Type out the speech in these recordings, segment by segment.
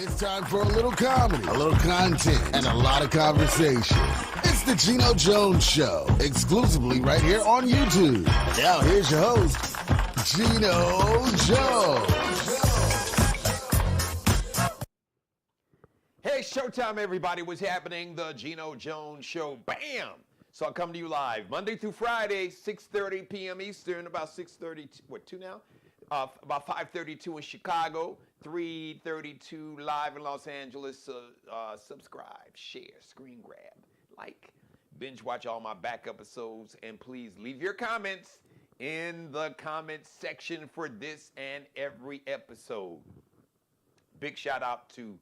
It's time for a little comedy, a little content, and a lot of conversation. It's the Geno Jones Show, exclusively right here on YouTube. Now here's your host, Geno Jones. Hey, showtime, everybody. What's happening? The Geno Jones Show. Bam! So I come to you live Monday through Friday, 6:30 p.m. Eastern, about 6:30, what, 2 now? About 5:32 in Chicago, 3:32 live in Los Angeles. Subscribe, share, screen grab, like, binge watch all my back episodes, and please leave your comments in the comment section for this and every episode. Big shout out to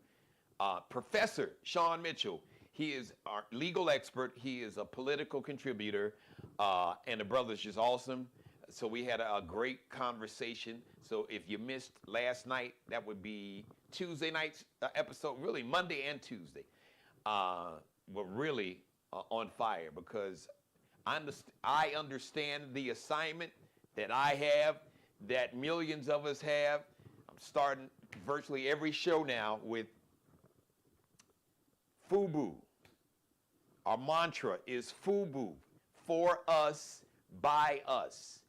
Professor Sean Mitchell. He is our legal expert. He is a political contributor, and the brother's just awesome. So we had a great conversation. So if you missed last night, that would be Tuesday night's episode, really Monday and Tuesday. Were really on fire because I understand the assignment that I have, that millions of us have. I'm starting virtually every show now with FUBU. Our mantra is FUBU, for us, by us.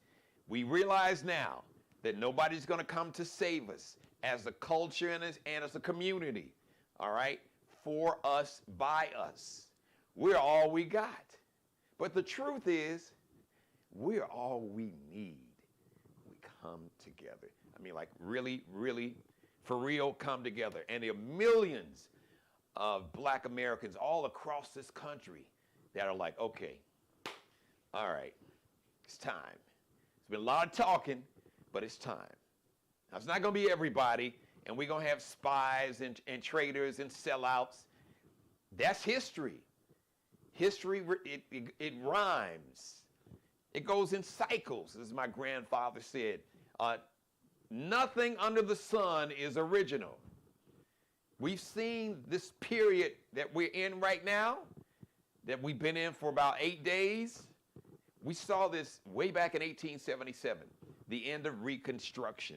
We realize now that nobody's going to come to save us as a culture and as a community, all right? For us, by us. We're all we got. But the truth is, we're all we need. We come together. I mean, like, really, really, for real, come together. And there are millions of black Americans all across this country that are like, okay, all right, it's time. It's been a lot of talking, but it's time. Now, it's not going to be everybody, and we're going to have spies and traitors and sellouts. That's history. History, it rhymes. It goes in cycles, as my grandfather said. Nothing under the sun is original. We've seen this period that we're in right now, that we've been in for about 8 days. We saw this way back in 1877, the end of Reconstruction.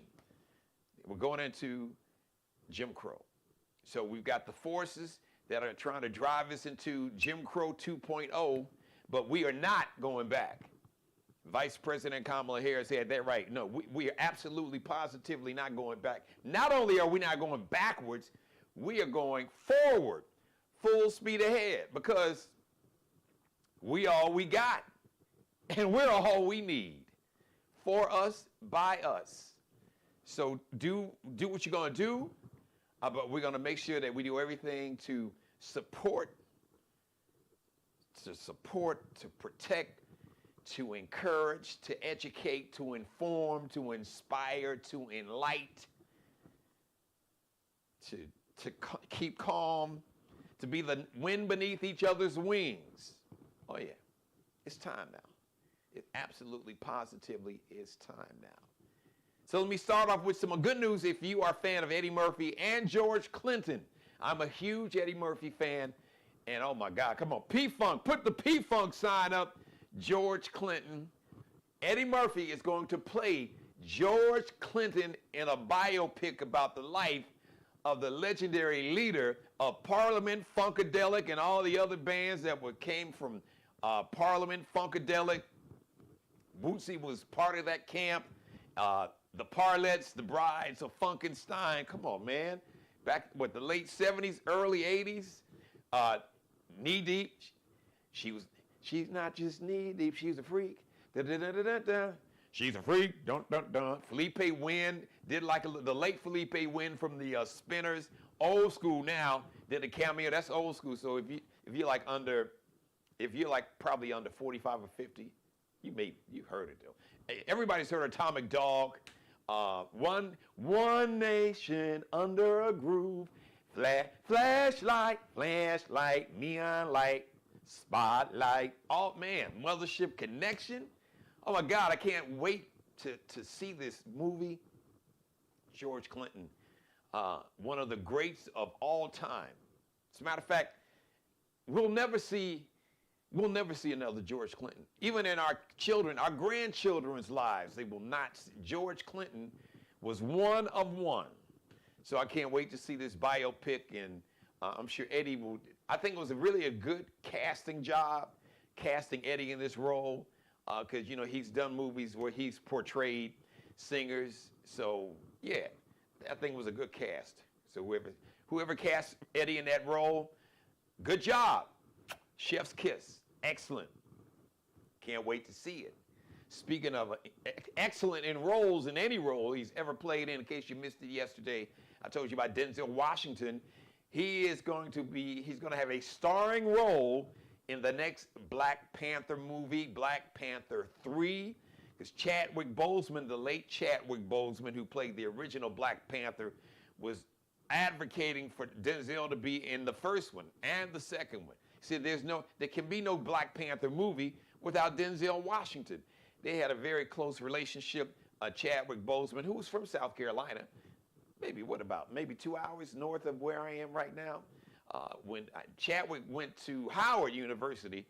We're going into Jim Crow. So we've got the forces that are trying to drive us into Jim Crow 2.0, but we are not going back. Vice President Kamala Harris had that right. No, we are absolutely, positively not going back. Not only are we not going backwards, we are going forward, full speed ahead, because we all we got. And we're all we need, for us, by us. So do what you're going to do, but we're going to make sure that we do everything to support, to protect, to encourage, to educate, to inform, to inspire, to enlighten, to keep calm, to be the wind beneath each other's wings. Oh, yeah, it's time now. It absolutely, positively is time now. So let me start off with some good news if you are a fan of Eddie Murphy and George Clinton. I'm a huge Eddie Murphy fan, and oh my God, come on, P-Funk, put the P-Funk sign up. George Clinton. Eddie Murphy is going to play George Clinton in a biopic about the life of the legendary leader of Parliament, Funkadelic, and all the other bands that came from Parliament, Funkadelic. Bootsy was part of that camp. The Parlettes, the Brides of Funkenstein. Come on, man. Back, the late 70s, early 80s. Knee Deep. She's not just knee deep, she's a freak. Da-da-da-da-da-da. She's a freak. Dun-dun-dun. Felipe Wynn did like the late Felipe Wynn from the Spinners. Old school now. Did a cameo. That's old school. So if you're like probably under 45 or 50, you heard it though. Everybody's heard Atomic Dog. One nation under a groove. Flashlight, neon light, spotlight. Oh man, Mothership Connection. Oh my God, I can't wait to see this movie. George Clinton, one of the greats of all time. As a matter of fact, we'll never see another George Clinton. Even in our grandchildren's lives, they will not see. George Clinton was one of one. So I can't wait to see this biopic, and I'm sure Eddie will. I think it was really a good casting job, casting Eddie in this role, because he's done movies where he's portrayed singers. So yeah, I think it was a good cast. So whoever cast Eddie in that role, good job. Chef's kiss, excellent. Can't wait to see it. Speaking of excellent in roles, in any role he's ever played in case you missed it yesterday, I told you about Denzel Washington. He's going to have a starring role in the next Black Panther movie, Black Panther 3. Because Chadwick Boseman, the late Chadwick Boseman, who played the original Black Panther, was advocating for Denzel to be in the first one and the second one. He said there can be no Black Panther movie without Denzel Washington. They had a very close relationship. Chadwick Boseman, who was from South Carolina, maybe 2 hours north of where I am right now. When Chadwick went to Howard University,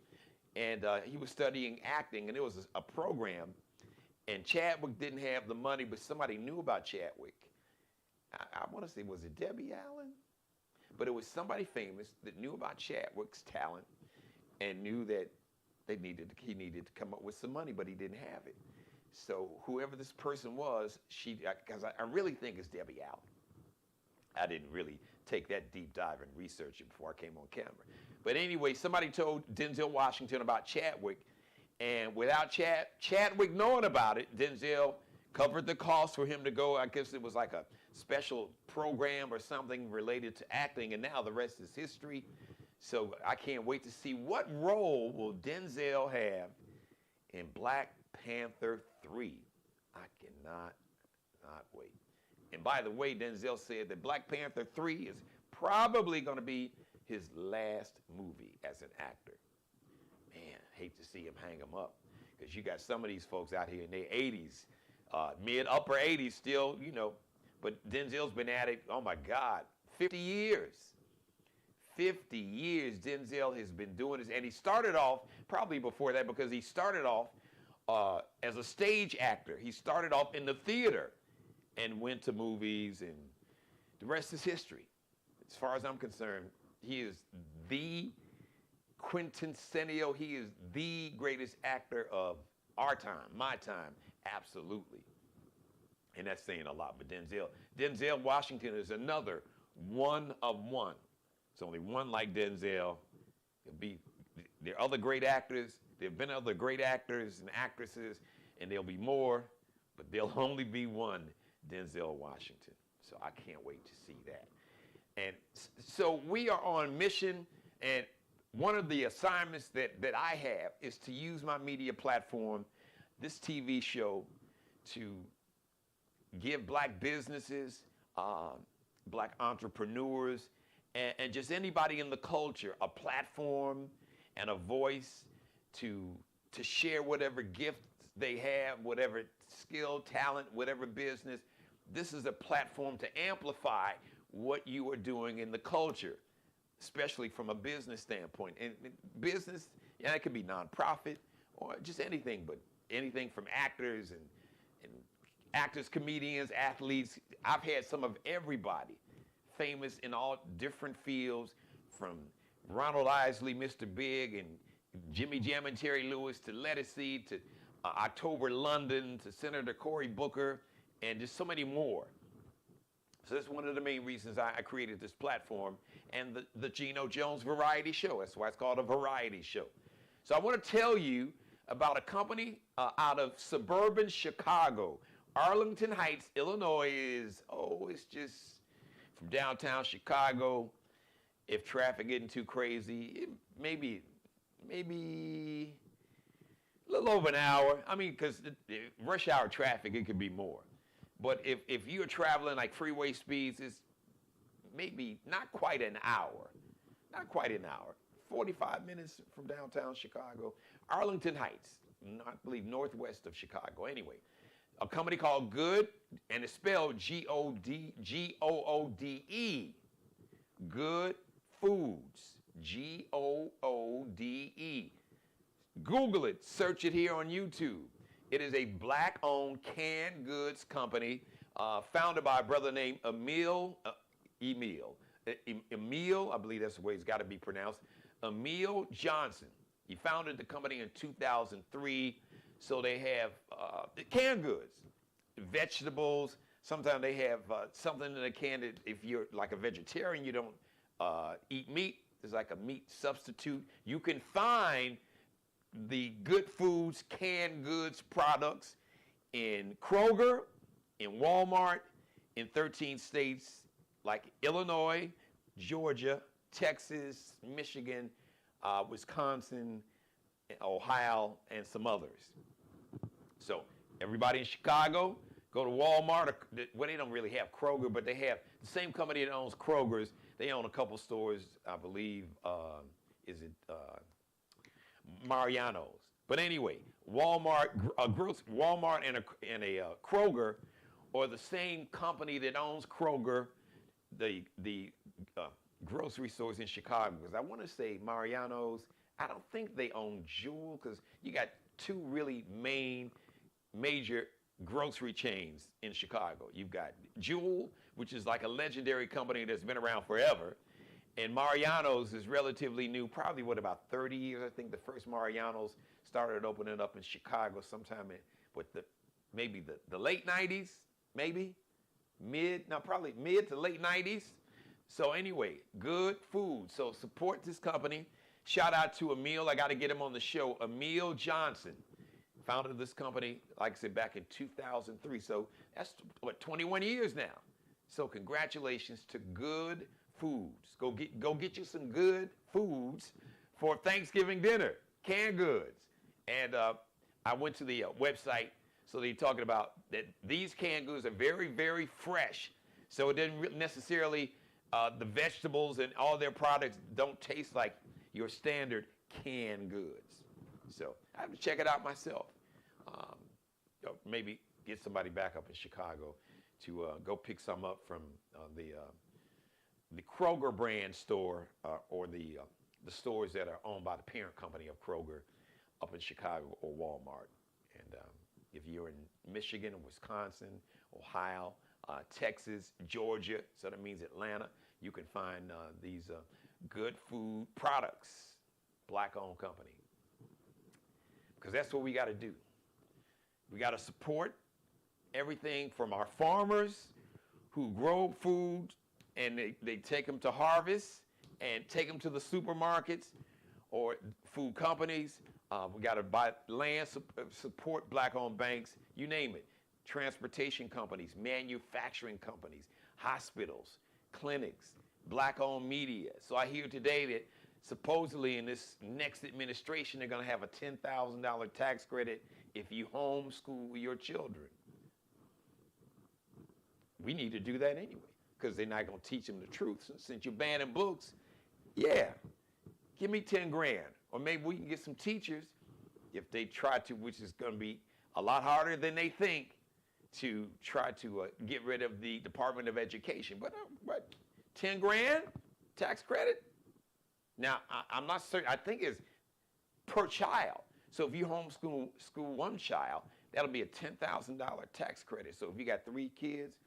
and he was studying acting, and it was a program, and Chadwick didn't have the money, but somebody knew about Chadwick. I want to say, was it Debbie Allen? But it was somebody famous that knew about Chadwick's talent and knew that he needed to come up with some money, but he didn't have it. So whoever this person was, because I really think it's Debbie Allen. I didn't really take that deep dive and research it before I came on camera. But anyway, somebody told Denzel Washington about Chadwick, and without Chadwick knowing about it, Denzel covered the cost for him to go. I guess it was like a special program or something related to acting, and now the rest is history. So I can't wait to see what role will Denzel have in Black Panther 3. I cannot not wait. And by the way, Denzel said that Black Panther 3 is probably going to be his last movie as an actor. Man, hate to see him hang him up, because you got some of these folks out here in their 80s, mid-upper 80s still, but Denzel's been at it, oh my God, 50 years. 50 years Denzel has been doing this, and he started off, probably before that, because he started off as a stage actor. He started off in the theater and went to movies, and the rest is history. As far as I'm concerned, he is the quintessential, he is the greatest actor of our time, my time, absolutely. And that's saying a lot, but Denzel Washington is another one of one. There's only one like Denzel. There are other great actors. There have been other great actors and actresses, and there'll be more, but there'll only be one Denzel Washington. So I can't wait to see that. And so we are on mission, and one of the assignments that I have is to use my media platform, this TV show, to give black businesses, black entrepreneurs, and just anybody in the culture a platform and a voice to share whatever gifts they have, whatever skill, talent, whatever business. This is a platform to amplify what you are doing in the culture, especially from a business standpoint. And business, it could be nonprofit or just anything, but anything from actors and actors, comedians, athletes. I've had some of everybody famous in all different fields, from Ronald Isley, Mr. Big, and Jimmy Jam and Terry Lewis, to Lettucey, to October London, to Senator Cory Booker, and just so many more. So that's one of the main reasons I created this platform and the Geno Jones Variety Show. That's why it's called a variety show. So I want to tell you about a company out of suburban Chicago. Arlington Heights, Illinois is, it's just from downtown Chicago. If traffic getting too crazy, maybe a little over an hour. I mean, because rush hour traffic, it could be more. But if you're traveling like freeway speeds, it's maybe not quite an hour. 45 minutes from downtown Chicago. Arlington Heights, I believe northwest of Chicago. Anyway, a company called Goode, and it's spelled Goode, Goode. Goode Foods, Goode. Google it, search it here on YouTube. It is a black-owned canned goods company founded by a brother named Emil, I believe that's the way it's got to be pronounced, Emil Johnson. He founded the company in 2003. So they have canned goods, vegetables. Sometimes they have something in a can that if you're like a vegetarian, you don't eat meat. There's like a meat substitute. You can find the Good Foods canned goods products in Kroger, in Walmart, in 13 states like Illinois, Georgia, Texas, Michigan, Wisconsin, Ohio, and some others. So everybody in Chicago, go to Walmart. Well, they don't really have Kroger, but they have the same company that owns Kroger's. They own a couple stores, I believe. Is it Mariano's? But anyway, Walmart and a Kroger, or the same company that owns Kroger, the grocery stores in Chicago. Because I want to say Mariano's. I don't think they own Jewel, because you got two really major grocery chains in Chicago. You've got Jewel, which is like a legendary company that's been around forever, and Mariano's is relatively new, probably about 30 years. I think the first Mariano's started opening up in Chicago sometime maybe the late 90s, probably mid to late 90s. So anyway, Good Food. So support this company. Shout out to Emil. I got to get him on the show. Emil Johnson founded this company, like I said, back in 2003. So that's, 21 years now. So congratulations to Good Foods. Go get you some Good Foods for Thanksgiving dinner, canned goods. And I went to the website, so they're talking about that these canned goods are very, very fresh. So it doesn't necessarily, the vegetables and all their products don't taste like your standard canned goods. So I have to check it out myself. Maybe get somebody back up in Chicago to go pick some up from the Kroger brand store or the stores that are owned by the parent company of Kroger up in Chicago or Walmart. And if you're in Michigan, Wisconsin, Ohio, Texas, Georgia, so that means Atlanta, you can find these Good Food products, black-owned company. Because that's what we got to do. We got to support everything from our farmers who grow food and they take them to harvest and take them to the supermarkets or food companies. We got to buy land, support black-owned banks, you name it. Transportation companies, manufacturing companies, hospitals, clinics, black-owned media. So I hear today that supposedly in this next administration, they're going to have a $10,000 tax credit if you homeschool your children. We need to do that anyway, because they're not going to teach them the truth. Since you're banning books, yeah, give me 10 grand. Or maybe we can get some teachers, if they try to, which is going to be a lot harder than they think, to try to get rid of the Department of Education. But 10 grand tax credit? Now, I'm not certain. I think it's per child. So if you homeschool one child, that'll be a $10,000 tax credit. So if you got 3 kids,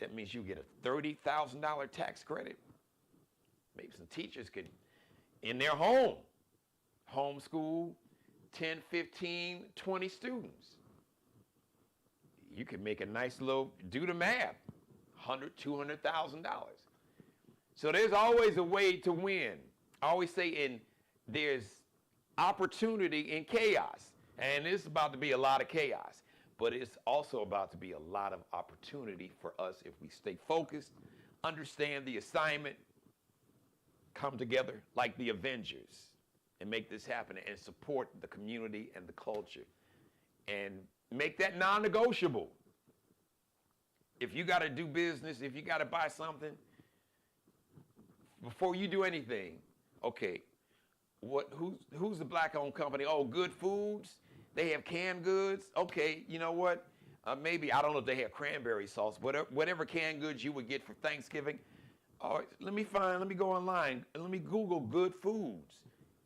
that means you get a $30,000 tax credit. Maybe some teachers could, in their home, homeschool 10, 15, 20 students. You can make a nice little, do the math, $100,000, $200,000. So there's always a way to win. I always say there's opportunity in chaos. And it's about to be a lot of chaos. But it's also about to be a lot of opportunity for us if we stay focused, understand the assignment, come together like the Avengers and make this happen and support the community and the culture and make that non-negotiable. If you got to do business, if you got to buy something, before you do anything, okay, who's the black-owned company? Oh, Good Foods. They have canned goods. Okay, you know what? Maybe, I don't know if they have cranberry sauce, whatever canned goods you would get for Thanksgiving. All right, let me go online, and let me Google Good Foods.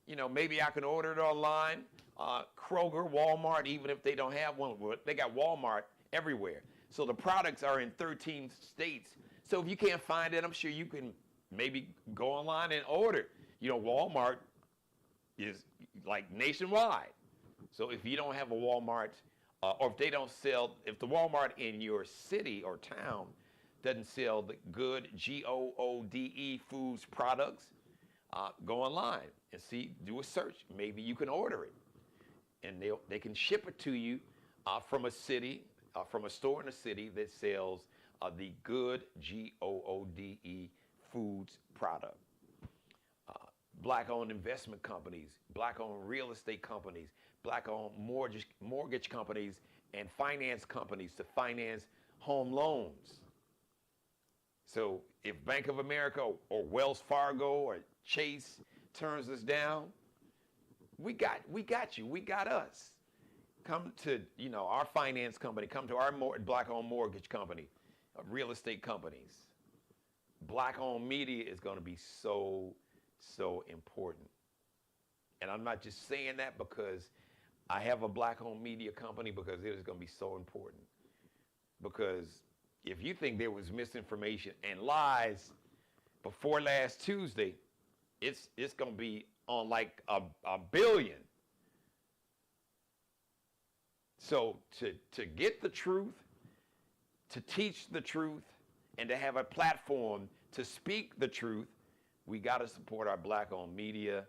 You know, maybe I can order it online. Kroger, Walmart, even if they don't have one, they got Walmart everywhere. So the products are in 13 states. So if you can't find it, I'm sure you can maybe go online and order. You know, Walmart is like nationwide. So if you don't have a Walmart, or if they don't sell, if the Walmart in your city or town doesn't sell the Goode, Goode foods products, go online and see, do a search. Maybe you can order it, and they can ship it to you from a city, from a store in a city that sells the Goode, Goode foods product. Black-owned investment companies, black-owned real estate companies, black-owned mortgage companies, and finance companies to finance home loans. So if Bank of America or Wells Fargo or Chase turns us down, we got you. We got us. Come to, you know, our finance company. Come to our black-owned mortgage company, real estate companies. Black-owned media is going to be so important. And I'm not just saying that because I have a black-owned media company, because it is going to be so important. Because if you think there was misinformation and lies before last Tuesday, it's going to be on like a billion. So to get the truth, to teach the truth, and to have a platform to speak the truth, we got to support our black-owned media,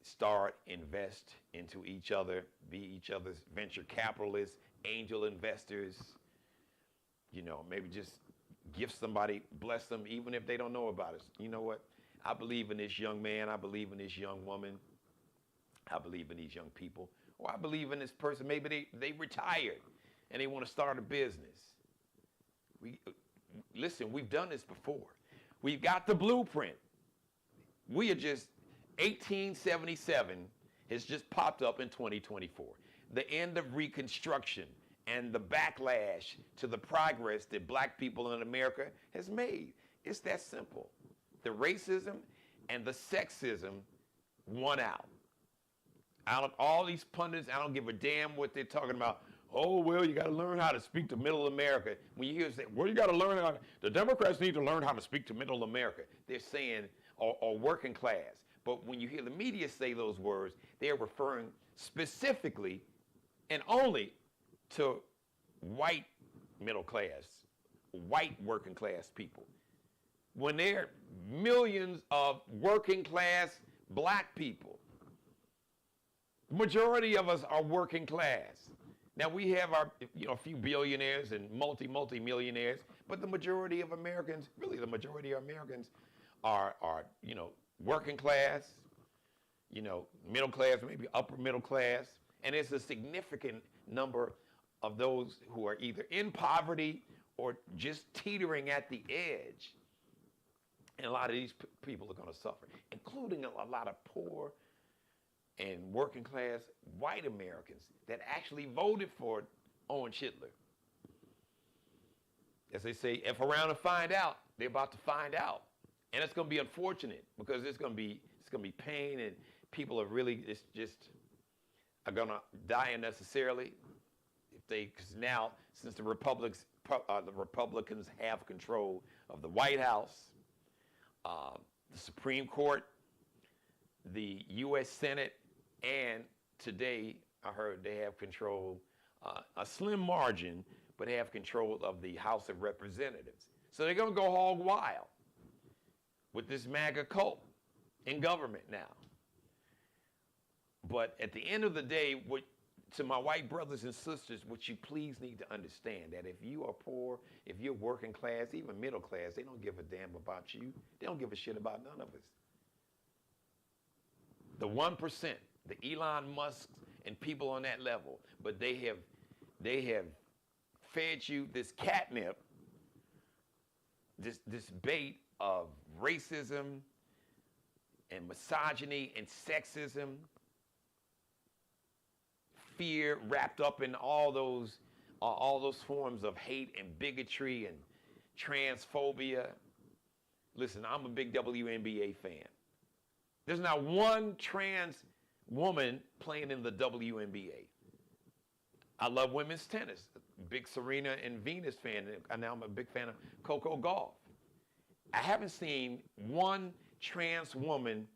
start, invest into each other, be each other's venture capitalists, angel investors. You know, maybe just gift somebody, bless them, even if they don't know about us. You know what? I believe in this young man. I believe in this young woman. I believe in these young people. Or I believe in this person. Maybe they retired and they want to start a business. Listen, we've done this before. We've got the blueprint. We are just, 1877 has just popped up in 2024. The end of Reconstruction and the backlash to the progress that black people in America has made. It's that simple. The racism and the sexism won out. All these pundits, I don't give a damn what they're talking about. Oh, well, you got to learn how to speak to middle America. When you hear say, well, you got to learn how the Democrats need to learn how to speak to middle America. They're saying, or working class. But when you hear the media say those words, they're referring specifically and only to white middle class, white working class people. When there are millions of working class black people, majority of us are working class. Now we have our, a few billionaires and multi-millionaires, but the majority of Americans, really the majority of Americans are working class, middle class, maybe upper middle class, and it's a significant number of those who are either in poverty or just teetering at the edge. And a lot of these people are going to suffer, including a lot of poor and working class white Americans that actually voted for Owen Schittler. As they say, if around to find out, they're about to find out. And it's going to be unfortunate because it's going to be pain, and people are really are going to die unnecessarily because now, since the Republicans have control of the White House, the Supreme Court, the U.S. Senate, and today I heard they have control, a slim margin, but they have control of the House of Representatives. So they're going to go hog wild with this MAGA cult in government now. But at the end of the day, to my white brothers and sisters, what you please need to understand that if you are poor, if you're working class, even middle class, they don't give a damn about you. They don't give a shit about none of us. The 1%, the Elon Musk and people on that level, but they have fed you this catnip, this bait of racism and misogyny and sexism, fear wrapped up in all those forms of hate and bigotry and transphobia. Listen, I'm a big WNBA fan. There's not one trans woman playing in the WNBA. I love women's tennis. big Serena and Venus fan, and now I'm a big fan of Coco Golf. I haven't seen one trans woman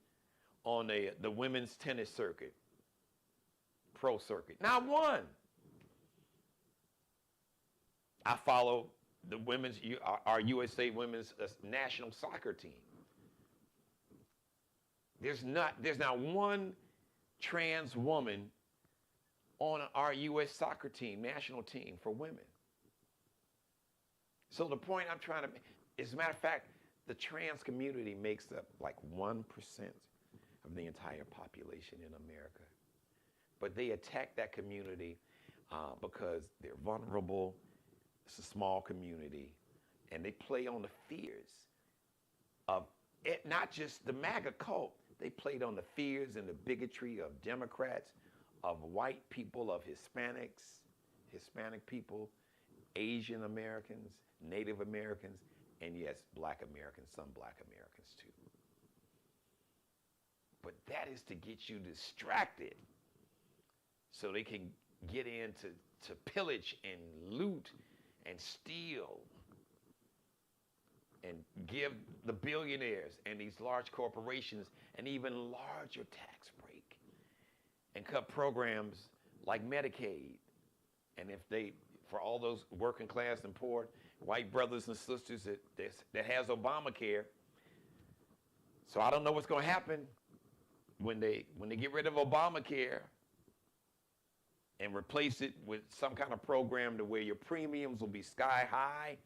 on the women's tennis circuit, pro circuit. Not one. I follow the our USA women's national soccer team. There's not one trans woman on our U.S. soccer team, national team for women. So the point I'm trying to make, as a matter of fact, the trans community makes up like 1% of the entire population in America. But they attack that community because they're vulnerable. It's a small community. And they play on the fears of it, not just the MAGA cult. They played on the fears and the bigotry of Democrats, of white people, of Hispanic people, Asian Americans, Native Americans, and yes, Black Americans, some Black Americans too. But that is to get you distracted so they can get in to pillage and loot and steal and give the billionaires and these large corporations an even larger tax break and cut programs like Medicaid. And if they, for all those working class and poor white brothers and sisters that has Obamacare. So I don't know what's going to happen when they get rid of Obamacare and replace it with some kind of program to where your premiums will be sky high,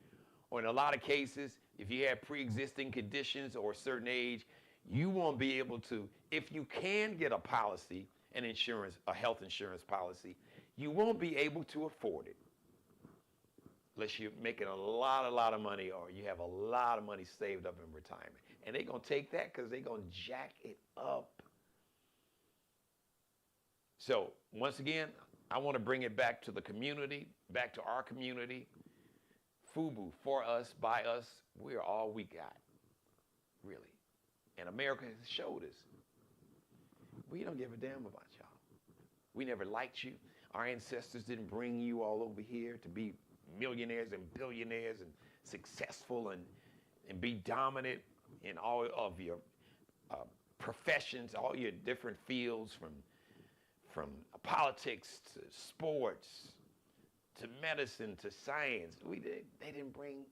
or in a lot of cases, if you have pre-existing conditions or a certain age, you won't be able to, if you can get a policy, an insurance, a health insurance policy, you won't be able to afford it unless you're making a lot of money or you have a lot of money saved up in retirement. And they're going to take that because they're going to jack it up. So once again, I want to bring it back to the community, back to our community. FUBU, for us, by us, we're all we got, really. And America has showed us. We don't give a damn about y'all. We never liked you. Our ancestors didn't bring you all over here to be millionaires and billionaires and successful and be dominant in all of your professions, all your different fields, from politics to sports to medicine to science. They didn't bring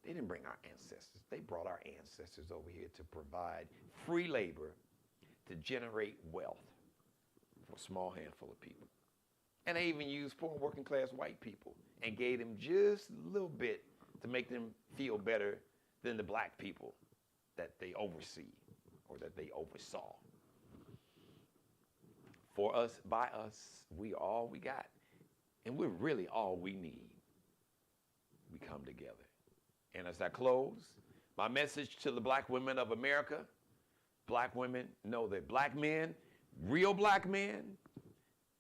our ancestors. They brought our ancestors over here to provide free labor to generate wealth for a small handful of people. And they even used poor working class white people and gave them just a little bit to make them feel better than the black people that they oversee or that they oversaw. For us, by us, we all we got. And we're really all we need. We come together. And as I close, my message to the black women of America, black women know that black men, real black men,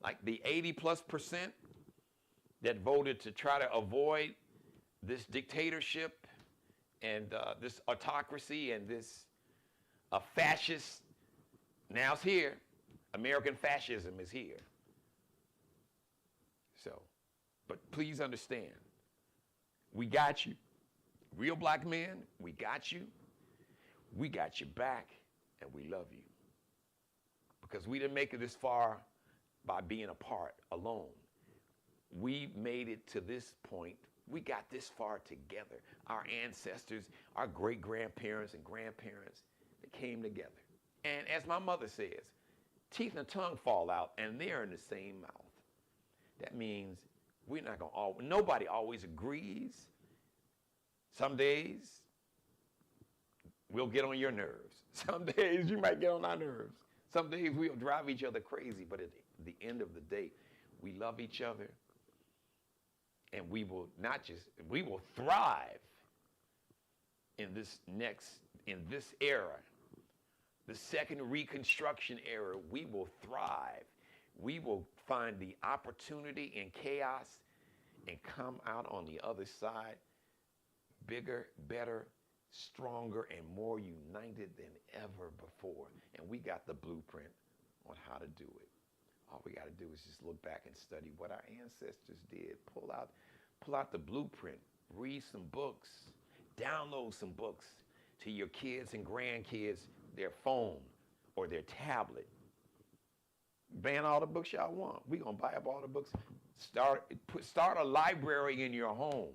like the 80+% that voted to try to avoid this dictatorship and this autocracy and this fascist, now it's here. American fascism is here. So, but please understand, we got you. Real black men, we got you. We got your back, and we love you. Because we didn't make it this far by being apart alone. We made it to this point. We got this far together. Our ancestors, our great-grandparents and grandparents, they came together. And as my mother says, teeth and tongue fall out, and they're in the same mouth. That means we're not going to nobody always agrees. Some days, we'll get on your nerves. Some days, you might get on our nerves. Some days, we'll drive each other crazy. But at the end of the day, we love each other. And we will we will thrive in this era. The second Reconstruction era, we will thrive. We will find the opportunity in chaos and come out on the other side bigger, better, stronger, and more united than ever before. And we got the blueprint on how to do it. All we got to do is just look back and study what our ancestors did. Pull out the blueprint, read some books, download some books to your kids and grandkids, their phone or their tablet. Ban all the books y'all want. We're going to buy up all the books. Start a library in your home.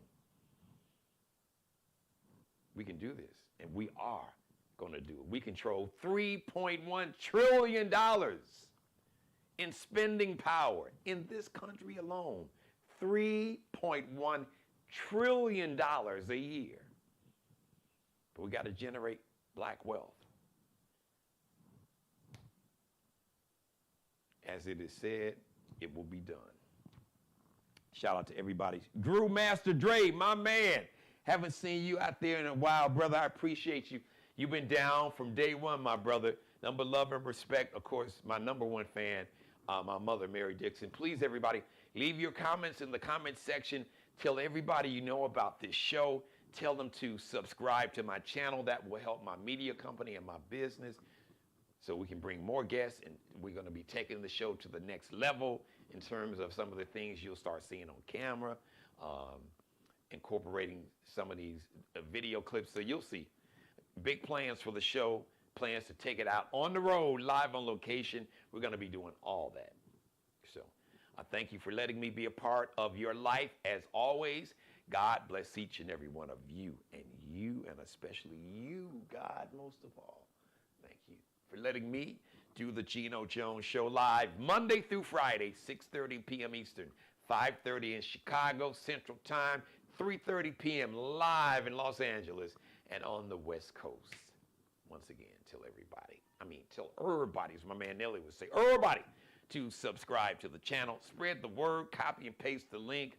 We can do this, and we are going to do it. We control $3.1 trillion in spending power in this country alone. $3.1 trillion a year. But we got to generate black wealth. As it is said, it will be done. Shout out to everybody. Drew Master Dre, my man. Haven't seen you out there in a while, brother. I appreciate you. You've been down from day one, my brother. Number love and respect. Of course, my number one fan, my mother, Mary Dixon. Please, everybody, leave your comments in the comment section. Tell everybody you know about this show. Tell them to subscribe to my channel. That will help my media company and my business so we can bring more guests. And we're going to be taking the show to the next level in terms of some of the things you'll start seeing on camera, incorporating some of these video clips. So you'll see big plans for the show, plans to take it out on the road, live on location. We're going to be doing all that. So I thank you for letting me be a part of your life. As always, God bless each and every one of you, and especially you, God, most of all. Thank you for letting me do the Geno Jones Show live Monday through Friday, 6:30 p.m. Eastern, 5:30 in Chicago Central Time, 3:30 p.m. live in Los Angeles and on the West Coast. Once again, tell everybody, as my man Nelly would say, everybody to subscribe to the channel, spread the word, copy and paste the link,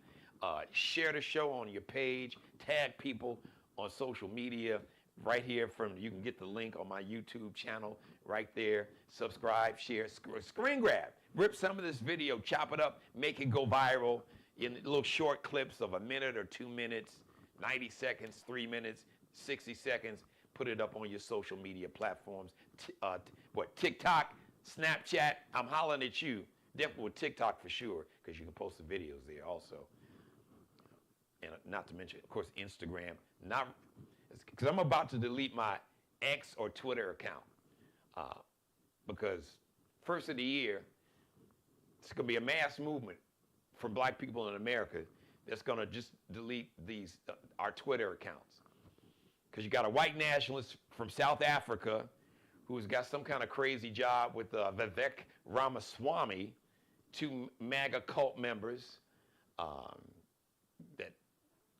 share the show on your page, tag people on social media. Right here you can get the link on my YouTube channel right there. Subscribe, share, screen grab. Rip some of this video, chop it up, make it go viral in little short clips of a minute or 2 minutes, 90 seconds, 3 minutes, 60 seconds. Put it up on your social media platforms. TikTok, Snapchat. I'm hollering at you. Definitely with TikTok for sure, because you can post the videos there also. And not to mention, of course, Instagram. Because I'm about to delete my X or Twitter account. Because first of the year, it's going to be a mass movement for black people in America that's going to just delete our Twitter accounts. Because you got a white nationalist from South Africa who's got some kind of crazy job with Vivek Ramaswamy, 2 MAGA cult members that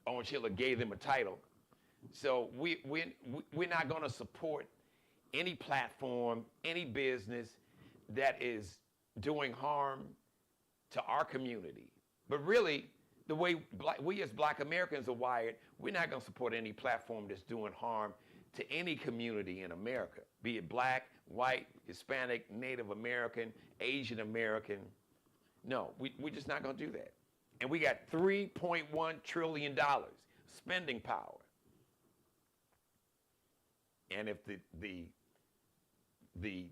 Orange Hitler gave them a title. So we're not going to support any platform, any business that is doing harm to our community. But really, the way we as black Americans are wired, we're not going to support any platform that's doing harm to any community in America, be it black, white, Hispanic, Native American, Asian American. No, we're just not going to do that. And we got $3.1 trillion spending power. And if the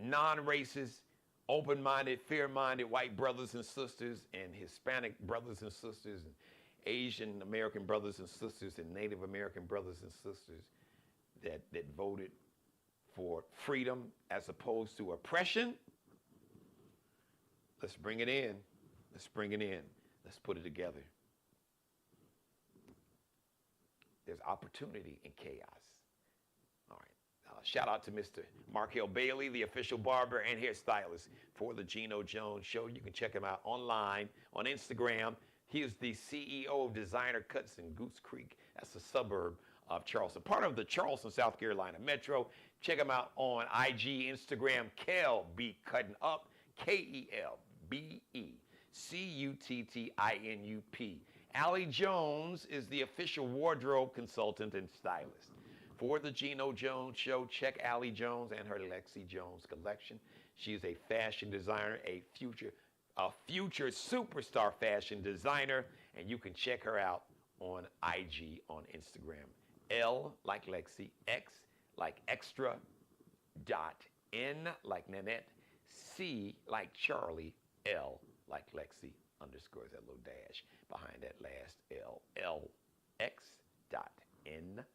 non-racist, open-minded, fair-minded white brothers and sisters and Hispanic brothers and sisters and Asian American brothers and sisters and Native American brothers and sisters that voted for freedom as opposed to oppression, let's bring it in. Let's bring it in. Let's put it together. There's opportunity in chaos. All right. Shout out to Mr. Markel Bailey, the official barber and hairstylist for the Geno Jones Show. You can check him out online on Instagram. He is the CEO of Designer Cuts in Goose Creek. That's a suburb of Charleston, part of the Charleston, South Carolina Metro. Check him out on IG, Instagram, Kel B Cutting Up, KELBECUTTINUP. Allie Jones is the official wardrobe consultant and stylist for the Geno Jones Show. Check Allie Jones and her Lexi Jones collection. She is a fashion designer, a future superstar fashion designer, and you can check her out on IG, on Instagram. L like Lexi, X like extra, dot, N like Nanette, C like Charlie, L like Lexi, underscore, that little dash behind that last L, LX.NCL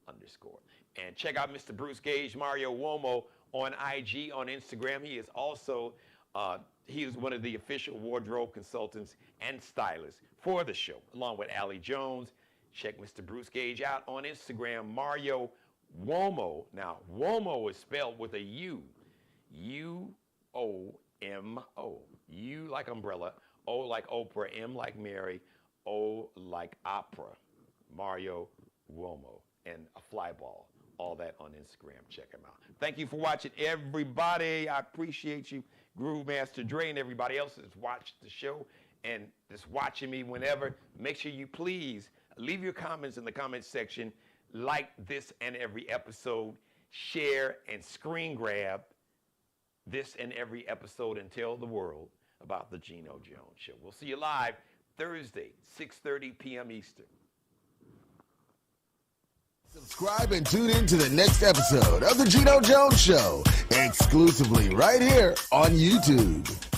underscore. And check out Mr. Bruce Gage, Mario Uomo on IG, on Instagram. He is also, he is one of the official wardrobe consultants and stylists for the show, along with Allie Jones. Check Mr. Bruce Gage out on Instagram, Mario Uomo. Now, Uomo is spelled with a U. U-O-M-O. U like umbrella, O like Oprah, M like Mary, O like opera. Mario Uomo, and a fly ball. All that on Instagram. Check him out. Thank you for watching, everybody. I appreciate you, Groove Master Dre, and everybody else that's watched the show and that's watching me whenever. Make sure you please leave your comments in the comments section. Like this and every episode. Share and screen grab this and every episode, and tell the world about the Geno Jones Show. We'll see you live Thursday, 6:30 p.m. Eastern. Subscribe and tune in to the next episode of the Geno Jones Show, exclusively right here on YouTube.